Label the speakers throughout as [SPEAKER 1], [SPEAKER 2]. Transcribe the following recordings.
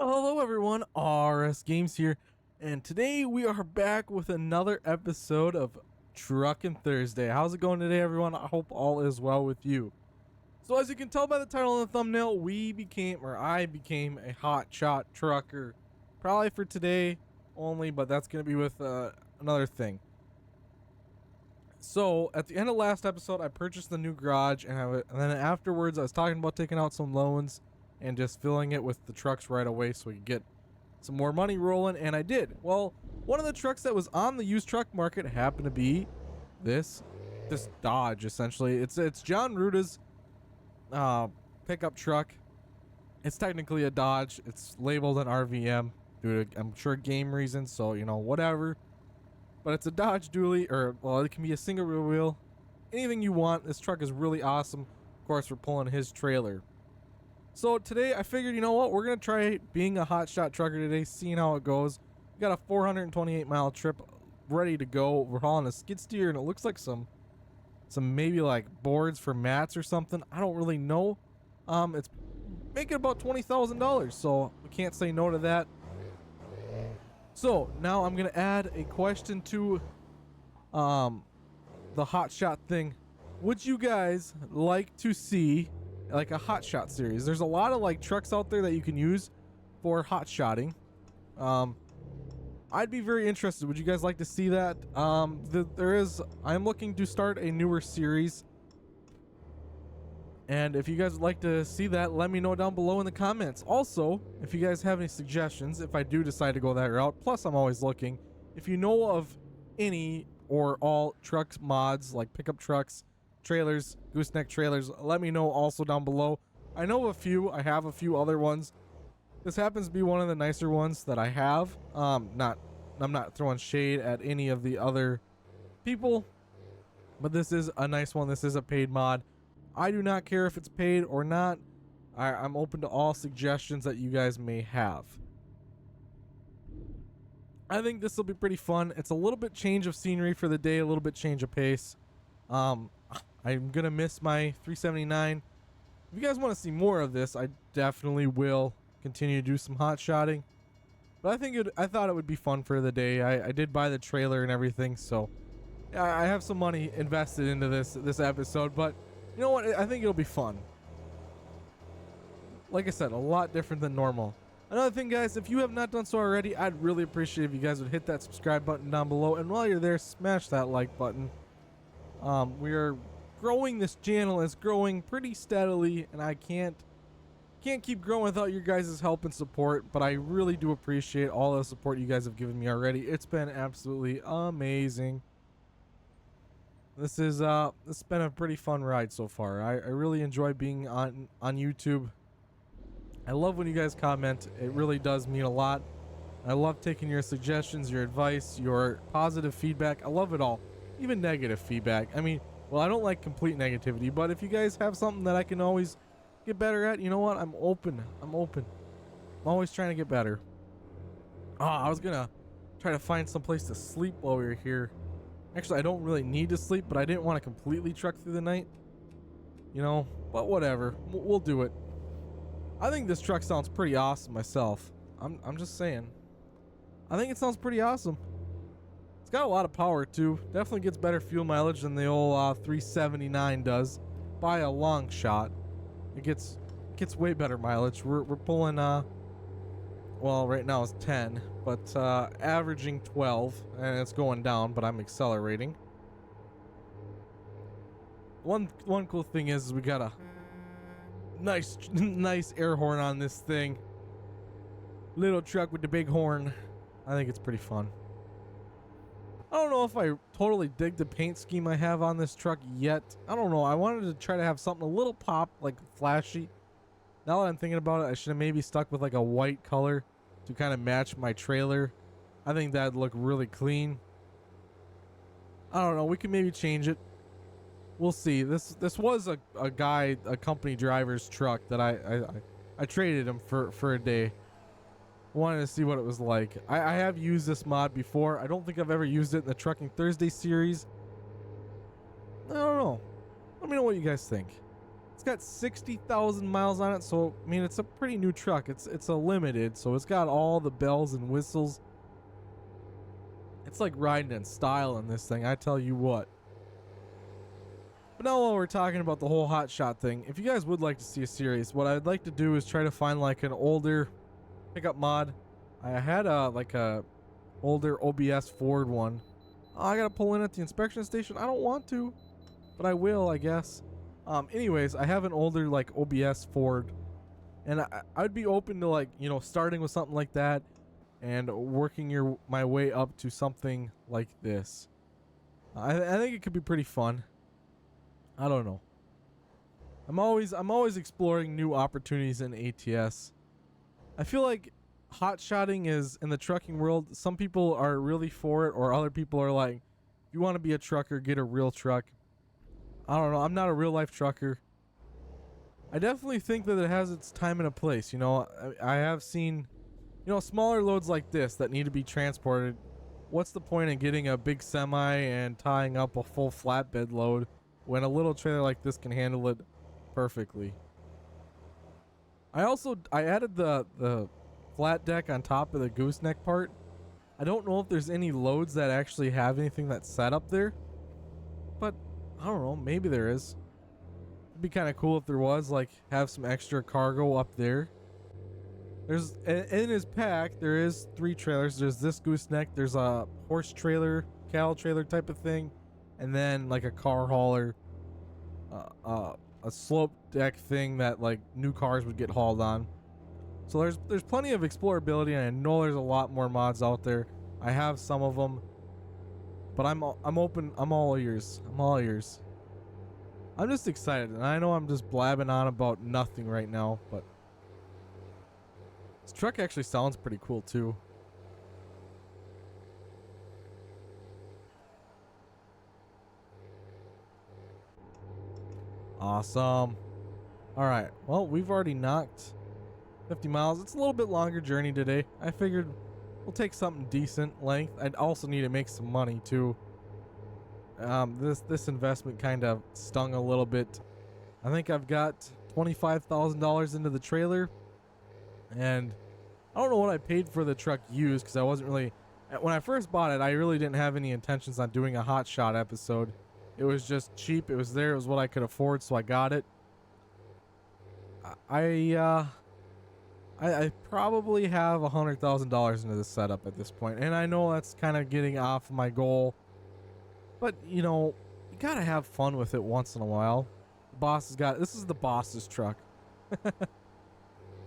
[SPEAKER 1] Well, hello everyone, RS Games here, and today we are back with another episode of Truckin' Thursday. How's it going today, everyone? I hope all is well with you. So as you can tell by the title and the thumbnail, I became a hotshot trucker. Probably for today only, but that's going to be with another thing. So at the end of last episode, I purchased the new garage, and then afterwards I was talking about taking out some loans and just filling it with the trucks right away so we could get some more money rolling, and I did. Well, one of the trucks that was on the used truck market happened to be this Dodge, essentially. It's John Ruta's pickup truck. It's technically a Dodge. It's labeled an RVM due to, I'm sure, game reasons, so, you know, whatever. But it's a Dodge dually, or, well, it can be a single rear wheel. Anything you want. This truck is really awesome. Of course, we're pulling his trailer. So today I figured, you know what, we're going to try being a hotshot trucker today, seeing how it goes. We got a 428 mile trip ready to go. We're hauling a skid steer, and it looks like some maybe like boards for mats or something. I don't really know. It's making about $20,000, so we can't say no to that. So now I'm going to add a question to the hotshot thing. Would you guys like to see like a hotshot series? There's a lot of like trucks out there that you can use for hotshotting. I'd be very interested. Would you guys like to see that? I'm looking to start a newer series, and if you guys would like to see that, let me know down below in the comments. Also, if you guys have any suggestions, if I do decide to go that route, plus I'm always looking, if you know of any or all trucks mods like pickup trucks, trailers, gooseneck trailers, let me know also down below. I know a few. I have a few other ones. This happens to be one of the nicer ones that I have. I'm not throwing shade at any of the other people, but this is a nice one. This is a paid mod. I do not care if it's paid or not. I'm open to all suggestions that you guys may have. I think this will be pretty fun. It's a little bit change of scenery for the day, a little bit change of pace. I'm gonna miss my 379. If you guys want to see more of this, I definitely will continue to do some hot shotting. But I thought it would be fun for the day. I did buy the trailer and everything, so I have some money invested into this episode. But you know what? I think it'll be fun. Like I said, a lot different than normal. Another thing, guys, if you have not done so already, I'd really appreciate if you guys would hit that subscribe button down below, and while you're there, smash that like button. We are growing this channel. It's growing pretty steadily, and I can't keep growing without your guys' help and support, but I really do appreciate all the support you guys have given me already. It's been absolutely amazing. This has been a pretty fun ride so far. I really enjoy being on YouTube. I love when you guys comment. It really does mean a lot. I love taking your suggestions, your advice, your positive feedback. I love it all. Even negative feedback. I mean, well, I don't like complete negativity, but if you guys have something that I can always get better at, you know what? I'm open. I'm always trying to get better. I was gonna try to find some place to sleep while we were here. Actually, I don't really need to sleep, but I didn't want to completely truck through the night. You know, but whatever. We'll do it. I think this truck sounds pretty awesome myself. I'm just saying. I think it sounds pretty awesome. It's got a lot of power too. Definitely gets better fuel mileage than the old 379 does by a long shot. It gets way better mileage. We're pulling well, right now it's 10, but averaging 12, and it's going down, but I'm accelerating. One cool thing is we got a nice air horn on this thing. Little truck with the big horn. I think it's pretty fun. I don't know if I totally dig the paint scheme I have on this truck yet. I don't know. I wanted to try to have something a little pop, like flashy. Now that I'm thinking about it, I should have maybe stuck with like a white color to kind of match my trailer. I think that'd look really clean. I don't know. We can maybe change it. We'll see. This was a company driver's truck that I traded him for a day. Wanted to see what it was like. I have used this mod before. I don't think I've ever used it in the Trucking Thursday series. I don't know. Let me know what you guys think. It's got 60,000 miles on it, so I mean it's a pretty new truck. It's a limited, so it's got all the bells and whistles. It's like riding in style in this thing, I tell you what. But now while we're talking about the whole Hotshot thing, if you guys would like to see a series, what I'd like to do is try to find like an older pickup mod. I had a older OBS Ford one. Oh, I gotta pull in at the inspection station. I don't want to, but I will, I guess. Anyways, I have an older like OBS Ford, and I'd be open to like, you know, starting with something like that and working my way up to something like this. I think it could be pretty fun. I don't know. I'm always exploring new opportunities in ATS. I feel like hotshotting is in the trucking world. Some people are really for it, or other people are like, if you want to be a trucker, get a real truck. I don't know. I'm not a real life trucker. I definitely think that it has its time and a place. You know, I have seen, you know, smaller loads like this that need to be transported. What's the point in getting a big semi and tying up a full flatbed load when a little trailer like this can handle it perfectly? I added the flat deck on top of the gooseneck part. I don't know if there's any loads that actually have anything that's set up there, but I don't know, maybe there is. It'd be kind of cool if there was, like, have some extra cargo up there. There's in his pack there is 3 trailers. There's this gooseneck, there's a horse trailer, cattle trailer type of thing, and then like a car hauler, a slope deck thing that like new cars would get hauled on. So there's plenty of explorability, and I know there's a lot more mods out there. I have some of them, but I'm open. I'm all ears. I'm all ears. I'm just excited, and I know I'm just blabbing on about nothing right now, but this truck actually sounds pretty cool too. Awesome. All right. Well, we've already knocked 50 miles. It's a little bit longer journey today. I figured we'll take something decent length. I'd also need to make some money too. This investment kind of stung a little bit. I think I've got $25,000 into the trailer, and I don't know what I paid for the truck used, because I wasn't really, when I first bought it, I really didn't have any intentions on doing a hot shot episode. It was just cheap. It was there. It was what I could afford, so I got it. I probably have $100,000 into this setup at this point, and I know that's kind of getting off my goal, but you know, you gotta have fun with it once in a while. The boss has got, this is the boss's truck.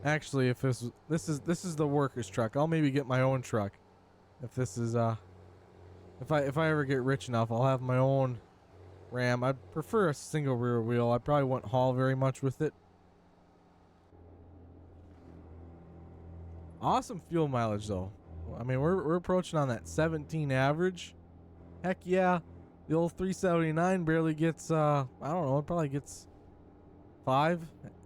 [SPEAKER 1] Actually, if this is the worker's truck, I'll maybe get my own truck. If this is if I ever get rich enough, I'll have my own Ram. I'd prefer a single rear wheel. I probably wouldn't haul very much with it. Awesome fuel mileage though. I mean, we're approaching on that 17 average. Heck yeah. The old 379 barely gets I don't know, it probably gets 5.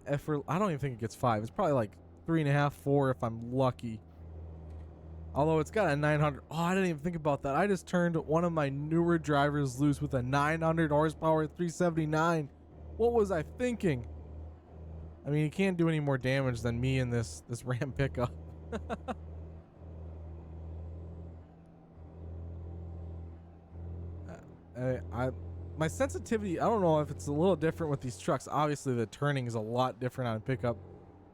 [SPEAKER 1] I don't even think it gets 5. It's probably like 3.5, 4 if I'm lucky. Although it's got a 900. Oh, I didn't even think about that. I just turned one of my newer drivers loose with a 900 horsepower 379. What was I thinking? I mean, he can't do any more damage than me in this Ram pickup. My sensitivity, I don't know if it's a little different with these trucks. Obviously, the turning is a lot different on a pickup.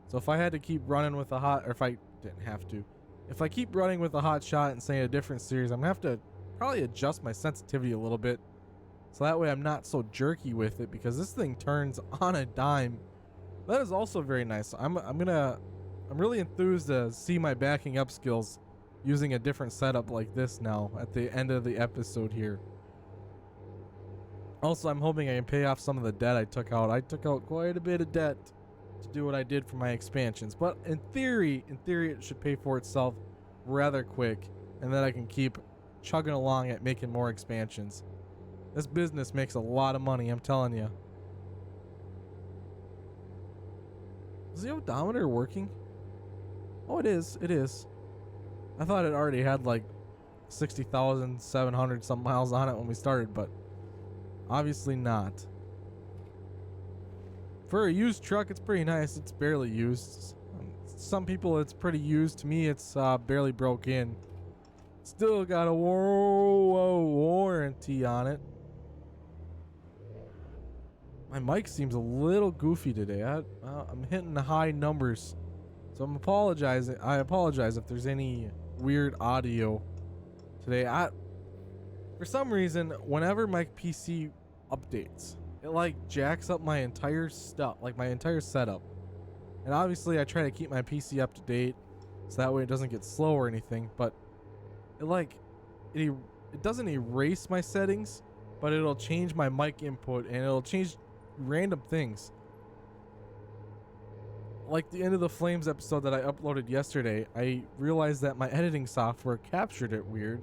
[SPEAKER 1] So if I had to keep running with a or if I didn't have to, if I keep running with a hot shot and say a different series, I'm gonna have to probably adjust my sensitivity a little bit, so that way I'm not so jerky with it, because this thing turns on a dime. That is also very nice. I'm really enthused to see my backing up skills using a different setup like this now at the end of the episode here. Also, I'm hoping I can pay off some of the debt I took out. I took out quite a bit of debt to do what I did for my expansions, but in theory it should pay for itself rather quick, and then I can keep chugging along at making more expansions. This business makes a lot of money, I'm telling you. Is the odometer working? Oh, it is. It is. I thought it already had like 60,700 some miles on it when we started, but obviously not. For a used truck, it's pretty nice. It's barely used. Some people, it's pretty used. To me, it's barely broke in. Still got a warranty on it. My mic seems a little goofy today. I'm hitting the high numbers, so I'm apologizing. I apologize if there's any weird audio today. For some reason, whenever my PC updates, it like jacks up my entire stuff, like my entire setup. And obviously, I try to keep my PC up to date, so that way it doesn't get slow or anything. But it doesn't erase my settings, but it'll change my mic input and it'll change random things. Like the End of the Flames episode that I uploaded yesterday, I realized that my editing software captured it weird,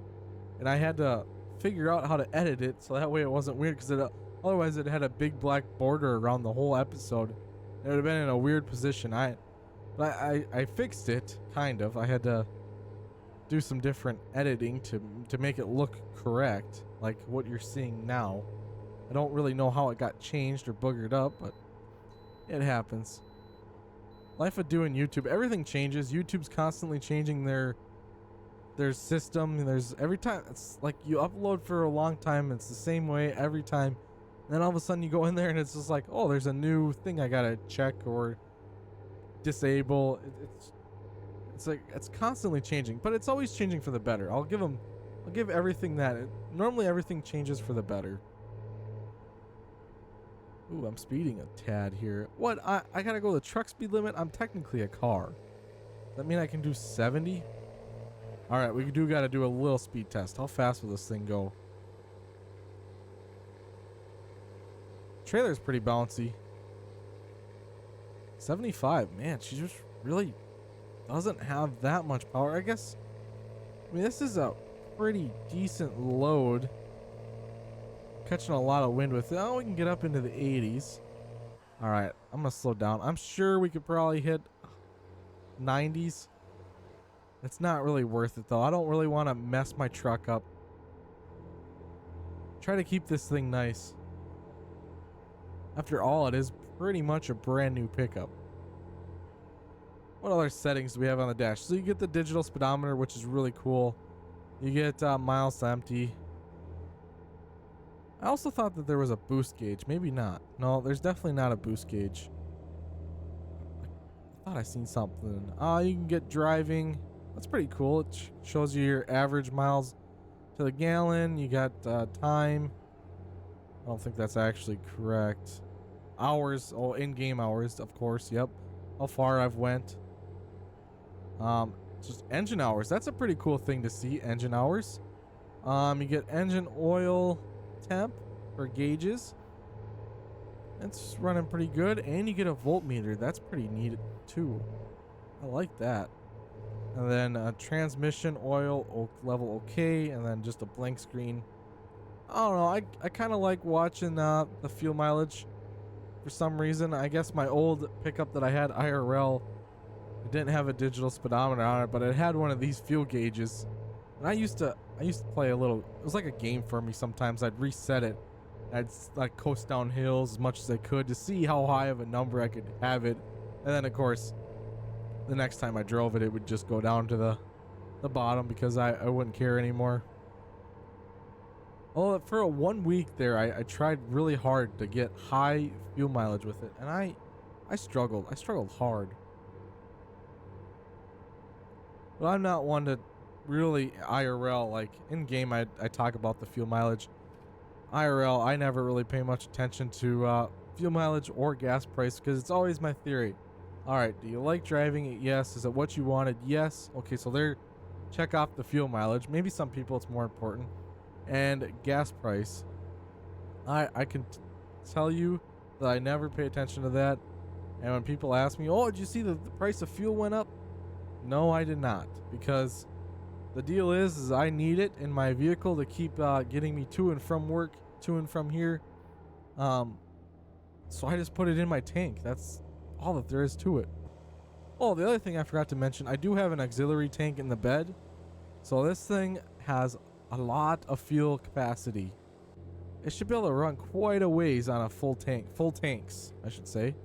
[SPEAKER 1] and I had to figure out how to edit it so that way it wasn't weird, because otherwise it had a big black border around the whole episode. It would have been in a weird position. I fixed it, kind of. I had to do some different editing to make it look correct, like what you're seeing now. I don't really know how it got changed or boogered up, but it happens. Life of doing YouTube, everything changes. YouTube's constantly changing their system. There's every time, it's like you upload for a long time, it's the same way every time. And then all of a sudden you go in there and it's just like, oh, there's a new thing I gotta check or disable. It's like it's constantly changing, but it's always changing for the better. I'll give everything that. Normally everything changes for the better. Ooh, I'm speeding a tad here. What? I gotta go the truck speed limit? I'm technically a car. Does that mean I can do 70? Alright, we do gotta do a little speed test. How fast will this thing go? Trailer's pretty bouncy. 75. Man, she just really doesn't have that much power. I guess, I mean, this is a pretty decent load. Catching a lot of wind with it. Oh, we can get up into the 80s. Alright, I'm gonna slow down. I'm sure we could probably hit 90s. It's not really worth it though. I don't really want to mess my truck up. Try to keep this thing nice. After all, it is pretty much a brand new pickup. What other settings do we have on the dash? So you get the digital speedometer, which is really cool. You get miles to empty. I also thought that there was a boost gauge. Maybe not. No, there's definitely not a boost gauge. I thought I seen something. You can get driving. That's pretty cool. It shows you your average miles to the gallon. You got time. I don't think that's actually correct. Hours. Oh, in-game hours, of course. Yep. How far I've went. Just engine hours. That's a pretty cool thing to see. Engine hours. You get engine oil temp for gauges. It's running pretty good, and you get a voltmeter. That's pretty neat too. I like that. And then transmission oil level okay, and then just a blank screen. I don't know. I kind of like watching the fuel mileage for some reason. I guess my old pickup that I had IRL, it didn't have a digital speedometer on it, but it had one of these fuel gauges. And I used to play a little. It was like a game for me. Sometimes I'd reset it. I'd like coast down hills as much as I could to see how high of a number I could have it. And then of course, the next time I drove it, it would just go down to the bottom because I wouldn't care anymore. Well, for a 1 week there, I tried really hard to get high fuel mileage with it, and I struggled. I struggled hard. But I'm not one to really IRL, like in game I talk about the fuel mileage. IRL, I never really pay much attention to fuel mileage or gas price because it's always my theory. All right, do you like driving it? Yes. Is it what you wanted? Yes. Okay, so there, check off the fuel mileage. Maybe some people it's more important. And gas price. I can tell you that I never pay attention to that. And when people ask me, oh, did you see the price of fuel went up? No, I did not. Because the deal is I need it in my vehicle to keep getting me to and from work, to and from here. So I just put it in my tank. That's all that there is to it. Oh, the other thing I forgot to mention, I do have an auxiliary tank in the bed. So this thing has a lot of fuel capacity. It should be able to run quite a ways on a full tanks, I should say.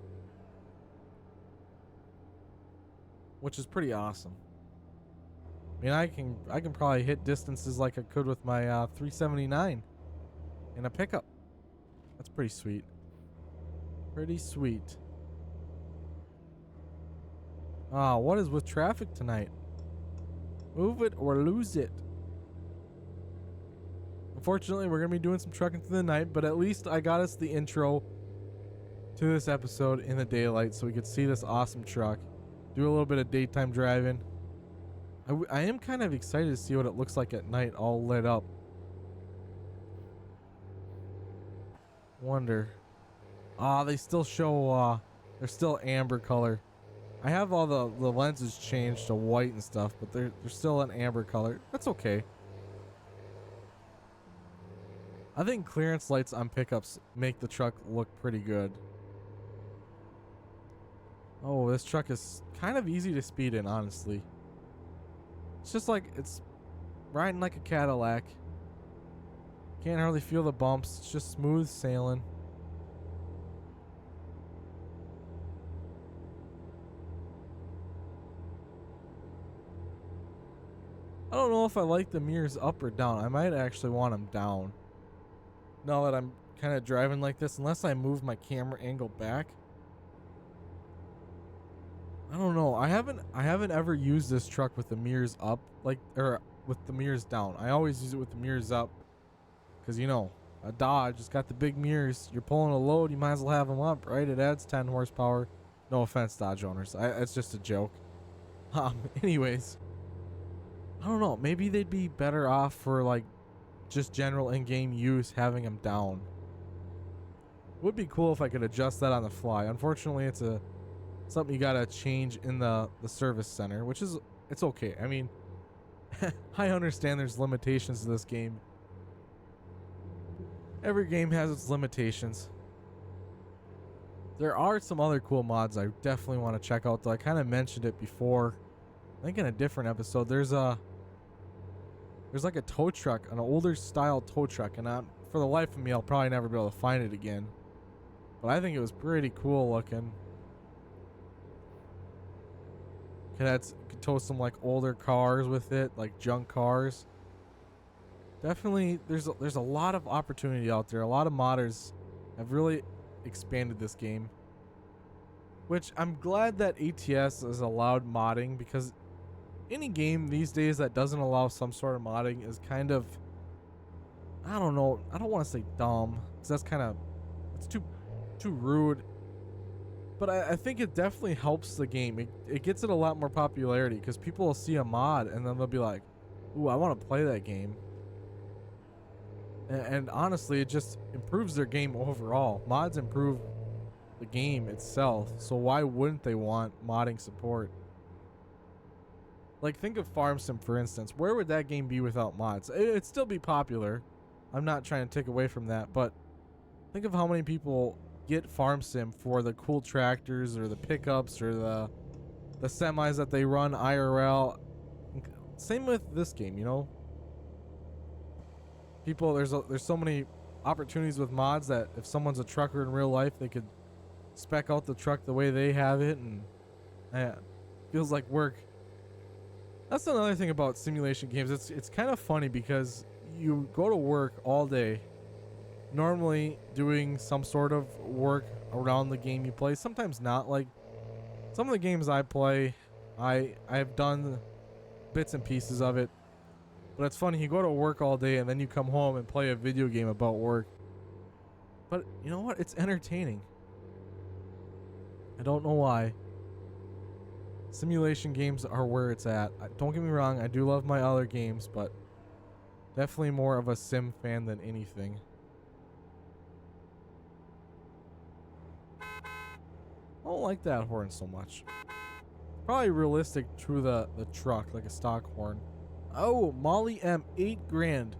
[SPEAKER 1] which is pretty awesome. I mean, I can probably hit distances like I could with my 379 in a pickup. That's pretty sweet. Pretty sweet. What is with traffic tonight? Move it or lose it. Unfortunately, we're going to be doing some trucking through the night, but at least I got us the intro to this episode in the daylight so we could see this awesome truck. Do a little bit of daytime driving. I am kind of excited to see what it looks like at night all lit up. Wonder. They still show, they're still amber color. I have all the lenses changed to white and stuff, but they're still an amber color. That's okay. I think clearance lights on pickups make the truck look pretty good. Oh, this truck is kind of easy to speed in, honestly. It's just like, it's riding like a Cadillac. Can't hardly feel the bumps. It's just smooth sailing. I don't know if I like the mirrors up or down. I might actually want them down. Now that I'm kind of driving like this, unless I move my camera angle back. I don't know. I haven't ever used this truck with the mirrors up, or with the mirrors down. I always use it with the mirrors up, because you know, a Dodge has got the big mirrors. You're pulling a load, you might as well have them up, right? It adds 10 horsepower. No offense, Dodge owners. It's just a joke. Anyways, I don't know. Maybe they'd be better off for like just general in-game use, having them down. Would be cool if I could adjust that on the fly. Unfortunately, it's something you gotta change in the service center, which is, it's okay. I mean, I understand there's limitations to this game. Every game has its limitations. There are some other cool mods I definitely want to check out, though. I kind of mentioned it before, I think in a different episode. There's like a tow truck, an older style tow truck, and for the life of me, I'll probably never be able to find it again. But I think it was pretty cool looking. Could tow some like older cars with it, like junk cars. Definitely, there's a lot of opportunity out there. A lot of modders have really expanded this game, which I'm glad that ATS has allowed modding, because any game these days that doesn't allow some sort of modding is kind of, I don't know, I don't want to say dumb, because that's kind of, it's too rude. But I think it definitely helps the game. It gets it a lot more popularity, because people will see a mod and then they'll be like, ooh, I want to play that game. And honestly, it just improves their game overall. Mods improve the game itself, so why wouldn't they want modding support? Like, think of Farm Sim, for instance. Where would that game be without mods? It'd still be popular. I'm not trying to take away from that, but think of how many people get Farm Sim for the cool tractors or the pickups or the semis that they run IRL. Same with this game, you know. People, there's so many opportunities with mods that if someone's a trucker in real life, they could spec out the truck the way they have it, and feels like work. That's another thing about simulation games. It's kind of funny, because you go to work all day, normally doing some sort of work around the game you play. Sometimes not. Like some of the games I play, I've done bits and pieces of it. But it's funny, you go to work all day and then you come home and play a video game about work. But you know what? It's entertaining. I don't know why. Simulation games are where it's at. Don't get me wrong, I do love my other games, but definitely more of a sim fan than anything. I don't like that horn so much. Probably realistic through the truck, like a stock horn. Oh, Molly M, 8 grand.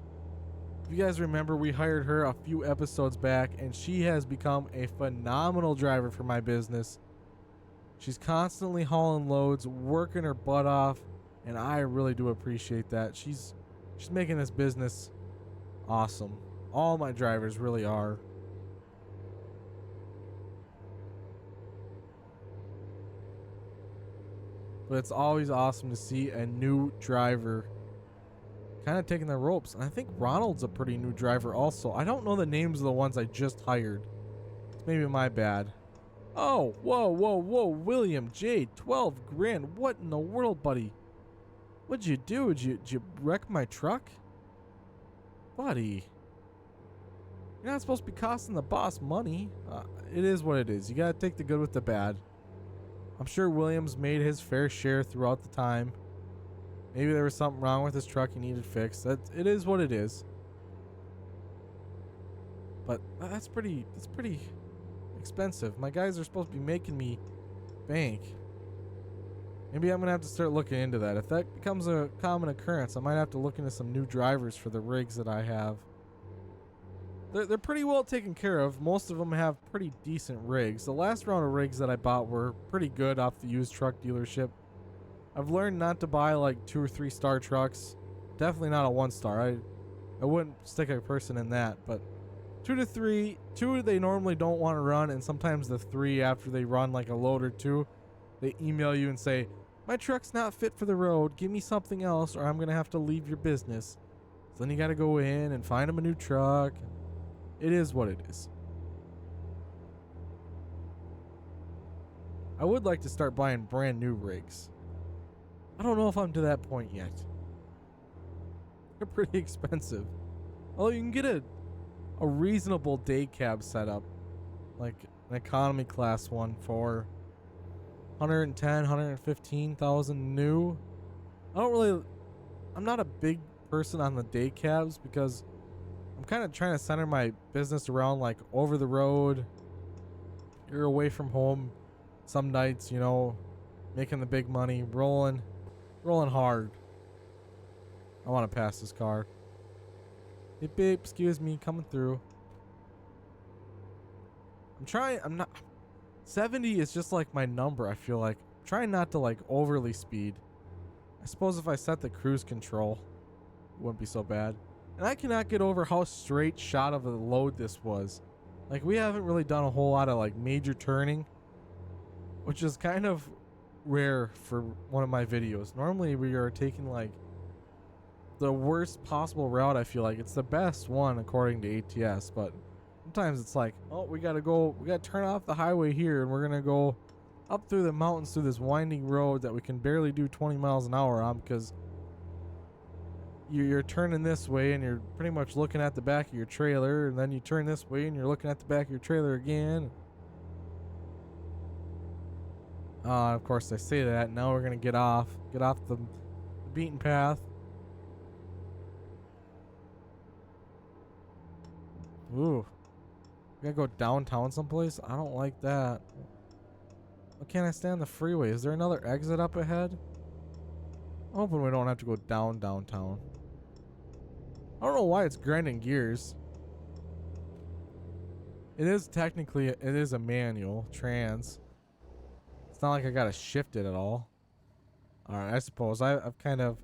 [SPEAKER 1] If you guys remember, we hired her a few episodes back, and she has become a phenomenal driver for my business. She's constantly hauling loads, working her butt off, and I really do appreciate that. She's making this business awesome. All my drivers really are. but it's always awesome to see a new driver kind of taking the ropes. And I think Ronald's a pretty new driver also. I don't know the names of the ones I just hired. It's maybe my bad. Oh, whoa, William J, 12 grand. What in the world, buddy? What'd you do? Did you wreck my truck? Buddy. You're not supposed to be costing the boss money. It is what it is. You gotta take the good with the bad. I'm sure Williams made his fair share throughout the time. Maybe there was something wrong with his truck he needed fixed. It is what it is. But that's pretty expensive. My guys are supposed to be making me bank. Maybe I'm gonna have to start looking into that. If that becomes a common occurrence, I might have to look into some new drivers for the rigs that I have. They're pretty well taken care of. Most of them have pretty decent rigs. The last round of rigs that I bought were pretty good off the used truck dealership. I've learned not to buy like 2 or 3 star trucks. Definitely not a 1 star. I wouldn't stick a person in that, but 2 to 3, 2 they normally don't want to run, and sometimes the 3 after they run like a load or 2, they email you and say, my truck's not fit for the road, give me something else or I'm going to have to leave your business. So then you got to go in and find them a new truck. It is what it is. I would like to start buying brand new rigs. I don't know if I'm to that point yet. They're pretty expensive. Although you can get a reasonable day cab setup, like an economy class one for 110, 115,000 new. I'm not a big person on the day cabs because I'm kind of trying to center my business around like over the road. You're away from home some nights, you know, making the big money, rolling hard. I want to pass this car. Beep beep, excuse me, coming through. I'm not 70 is just like my number. I feel like I'm trying not to like overly speed. I suppose if I set the cruise control, it wouldn't be so bad. And I cannot get over how straight shot of a load this was. Like, we haven't really done a whole lot of like major turning, which is kind of rare for one of my videos. Normally we are taking like the worst possible route. I feel like it's the best one according to ATS, but sometimes it's like, oh, we gotta turn off the highway here and we're gonna go up through the mountains through this winding road that we can barely do 20 miles an hour on because you're turning this way and you're pretty much looking at the back of your trailer, and then you turn this way and you're looking at the back of your trailer again. Of course I say that. Now we're gonna get off the beaten path. Ooh, we gotta go downtown someplace. I don't like that. Why can't I stay on the freeway? Is there another exit up ahead? I'm hoping we don't have to go downtown. I don't know why it's grinding gears. It is a manual trans. It's not like I gotta shift it at all. Alright, I suppose I've kind of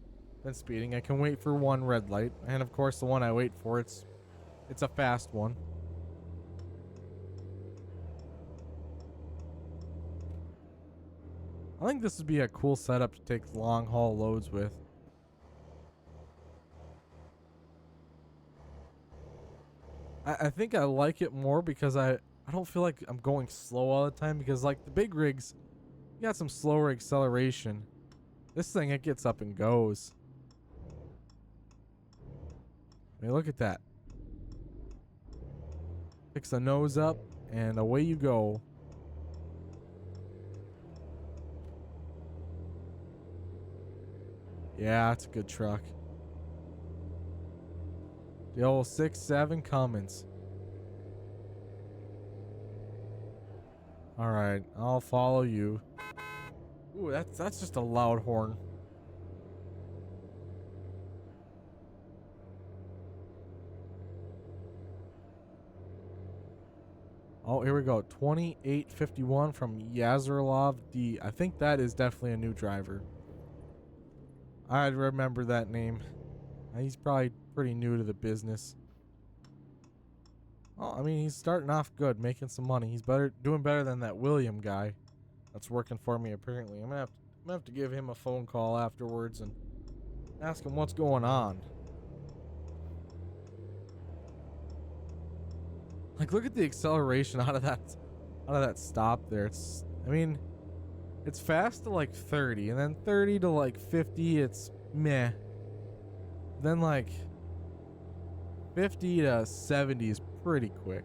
[SPEAKER 1] been speeding. I can wait for one red light, and of course the one I wait for, it's a fast one. I think this would be a cool setup to take long haul loads with. I think I like it more because I don't feel like I'm going slow all the time, because like the big rigs, you got some slower acceleration. This thing, it gets up and goes. I mean, look at that. Picks the nose up and away you go. Yeah, it's a good truck. The old 6.7 Cummins. Alright, I'll follow you. Ooh, that's just a loud horn. Oh, here we go. 2851 from Yazarlov D. I think that is definitely a new driver. I'd remember that name. He's probably pretty new to the business. Oh, I mean, he's starting off good, making some money. He's doing better than that William guy that's working for me apparently. I'm gonna have to I'm gonna have to give him a phone call afterwards and ask him what's going on. Like, look at the acceleration out of that stop there. I mean, it's fast to like 30, and then 30 to like 50, it's meh. Then like 50 to 70 is pretty quick.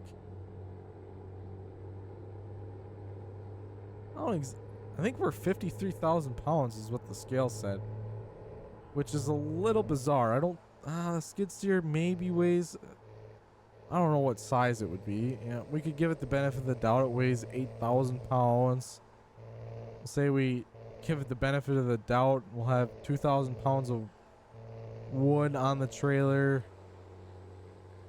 [SPEAKER 1] I think we're 53,000 pounds is what the scale said, which is a little bizarre. The skid steer maybe weighs, I don't know what size it would be. We could give it the benefit of the doubt. It weighs 8,000 pounds. Say we give it the benefit of the doubt. We'll have 2,000 pounds of wood on the trailer.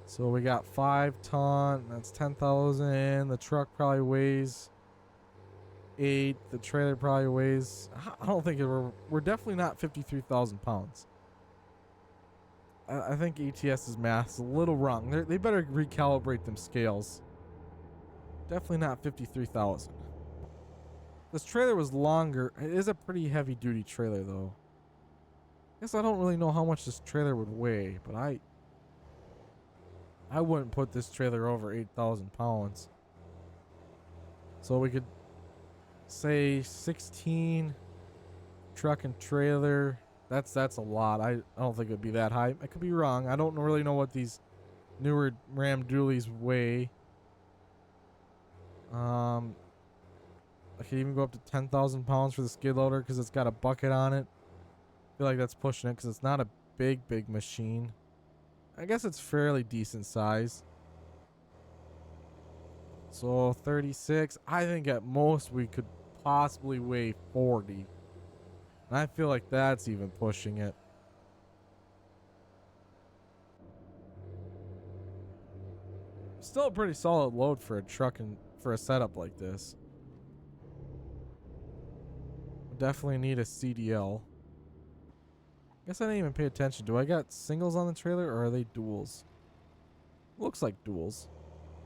[SPEAKER 1] So we got 5 ton. That's 10,000. The truck probably weighs 8. The trailer probably weighs, I don't think we're definitely not 53,000 pounds. I think ATS's math's a little wrong. They better recalibrate them scales. Definitely not 53,000. This trailer was longer. It is a pretty heavy duty trailer though. Guess I don't really know how much this trailer would weigh, but I wouldn't put this trailer over 8,000 pounds. So we could say 16 truck and trailer. That's a lot. I don't think it'd be that high. I could be wrong. I don't really know what these newer Ram dualies weigh. I could even go up to 10,000 pounds for the skid loader because it's got a bucket on it. I feel like that's pushing it because it's not a big machine. I guess it's fairly decent size. So 36. I think at most we could possibly weigh 40. And I feel like that's even pushing it. Still a pretty solid load for a truck and for a setup like this. Definitely need a CDL. Guess I didn't even pay attention. Do I got singles on the trailer or are they duals? Looks like duals.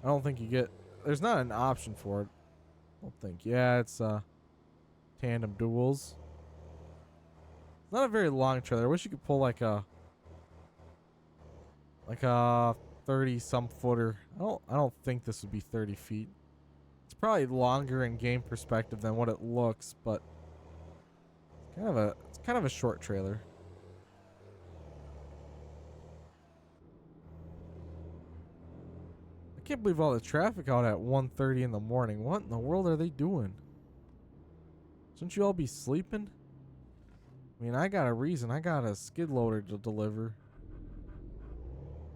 [SPEAKER 1] I don't think you get... There's not an option for it. I don't think. Yeah, it's tandem duals. It's not a very long trailer. I wish you could pull like a 30 some footer. I don't think this would be 30 feet. It's probably longer in game perspective than what it looks, but it's kind of a short trailer. I can't believe all the traffic out at 1:30 in the morning. What in the world are they doing? Shouldn't you all be sleeping? I mean, I got a reason. I got a skid loader to deliver.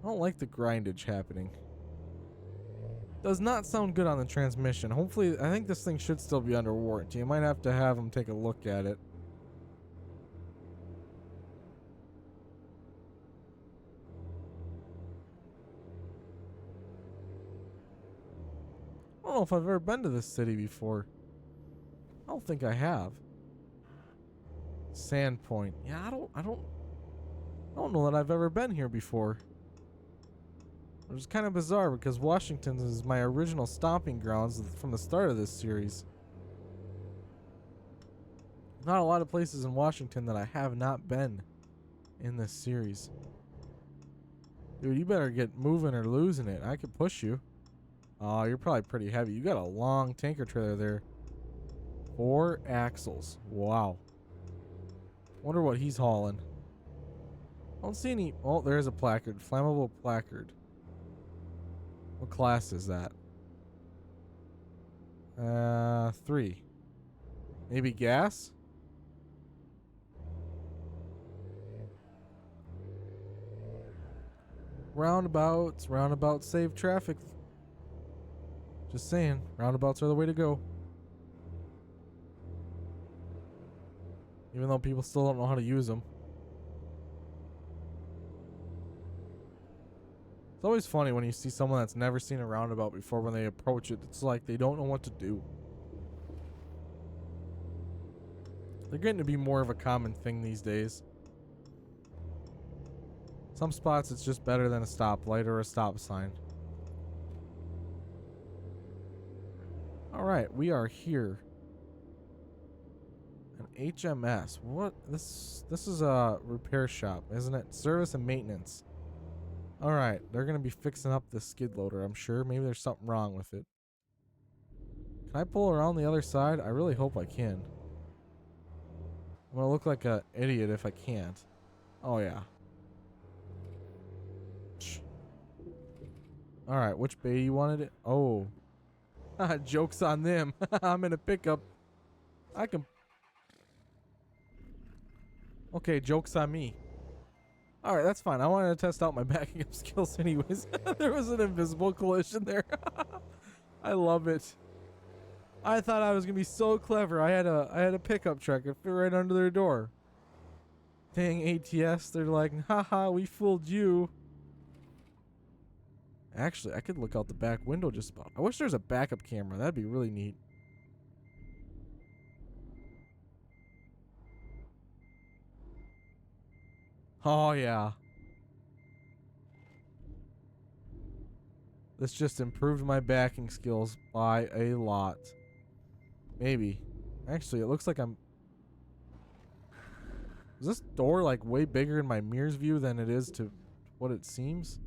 [SPEAKER 1] I don't like the grindage happening. Does not sound good on the transmission. Hopefully, I think this thing should still be under warranty. I might have to have them take a look at it. I don't know if I've ever been to this city before. I don't think I have. Sandpoint. Yeah, I don't know that I've ever been here before. Which is kind of bizarre because Washington is my original stomping grounds from the start of this series. Not a lot of places in Washington that I have not been in this series. Dude, you better get moving or losing it. I could push you. Oh, you're probably pretty heavy. You got a long tanker trailer there. 4 axles. Wow. Wonder what he's hauling. I don't see any... Oh, there's a placard. Flammable placard. What class is that? 3. Maybe gas? Roundabouts. Roundabouts save traffic. Just saying. Roundabouts are the way to go. Even though people still don't know how to use them. It's always funny when you see someone that's never seen a roundabout before. When they approach it, it's like they don't know what to do. They're getting to be more of a common thing these days. Some spots it's just better than a stoplight or a stop sign. Alright, we are here. And HMS. What? This is a repair shop, isn't it? Service and maintenance. All right, they're gonna be fixing up the skid loader, I'm sure. Maybe there's something wrong with it. Can I pull around the other side? I really hope I can. I'm gonna look like an idiot if I can't. Oh yeah. All right, which bay you wanted it? Oh, joke's on them. I'm in a pickup. I can. Okay, joke's on me. All right, that's fine. I wanted to test out my backing up skills anyways. There was an invisible collision there. I love it. I thought I was gonna be so clever. I had a pickup truck. It fit right under their door. Dang ATS, they're like, haha, we fooled you. Actually, I could look out the back window just about. I wish there was a backup camera. That'd be really neat. Oh, yeah. This just improved my backing skills by a lot. Maybe. Actually, it looks like I'm... Is this door like way bigger in my mirror's view than it is to what it seems?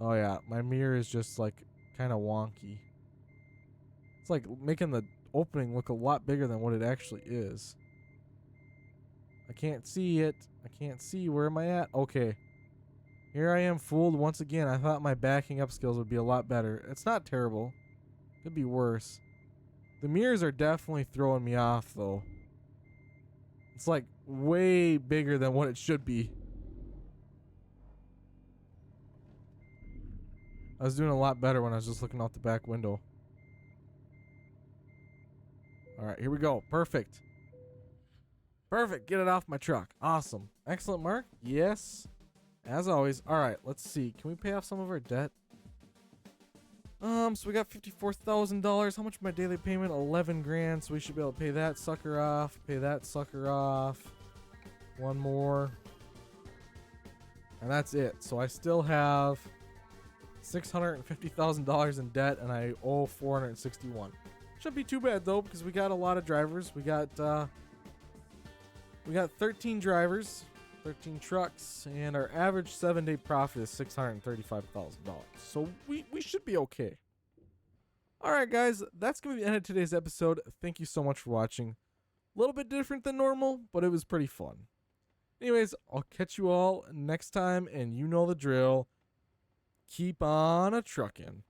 [SPEAKER 1] Oh yeah, my mirror is just like kind of wonky. It's like making the opening look a lot bigger than what it actually is. I can't see it. I can't see. Where am I at? Okay. Here I am fooled once again. I thought my backing up skills would be a lot better. It's not terrible. Could be worse. The mirrors are definitely throwing me off though. It's like way bigger than what it should be. I was doing a lot better when I was just looking out the back window. Alright, here we go. Perfect. Perfect. Get it off my truck. Awesome. Excellent, Mark. Yes. As always. Alright, let's see. Can we pay off some of our debt? So we got $54,000. How much is my daily payment? 11 grand. So we should be able to pay that sucker off. Pay that sucker off. One more. And that's it. So I still have $650,000 in debt, and I owe $461. Shouldn't be too bad though, because we got a lot of drivers. We got 13 drivers, 13 trucks, and our average 7-day profit is $635,000. So we should be okay. All right, guys, that's gonna be the end of today's episode. Thank you so much for watching. A little bit different than normal, but it was pretty fun. Anyways, I'll catch you all next time, and you know the drill. Keep on a truckin'.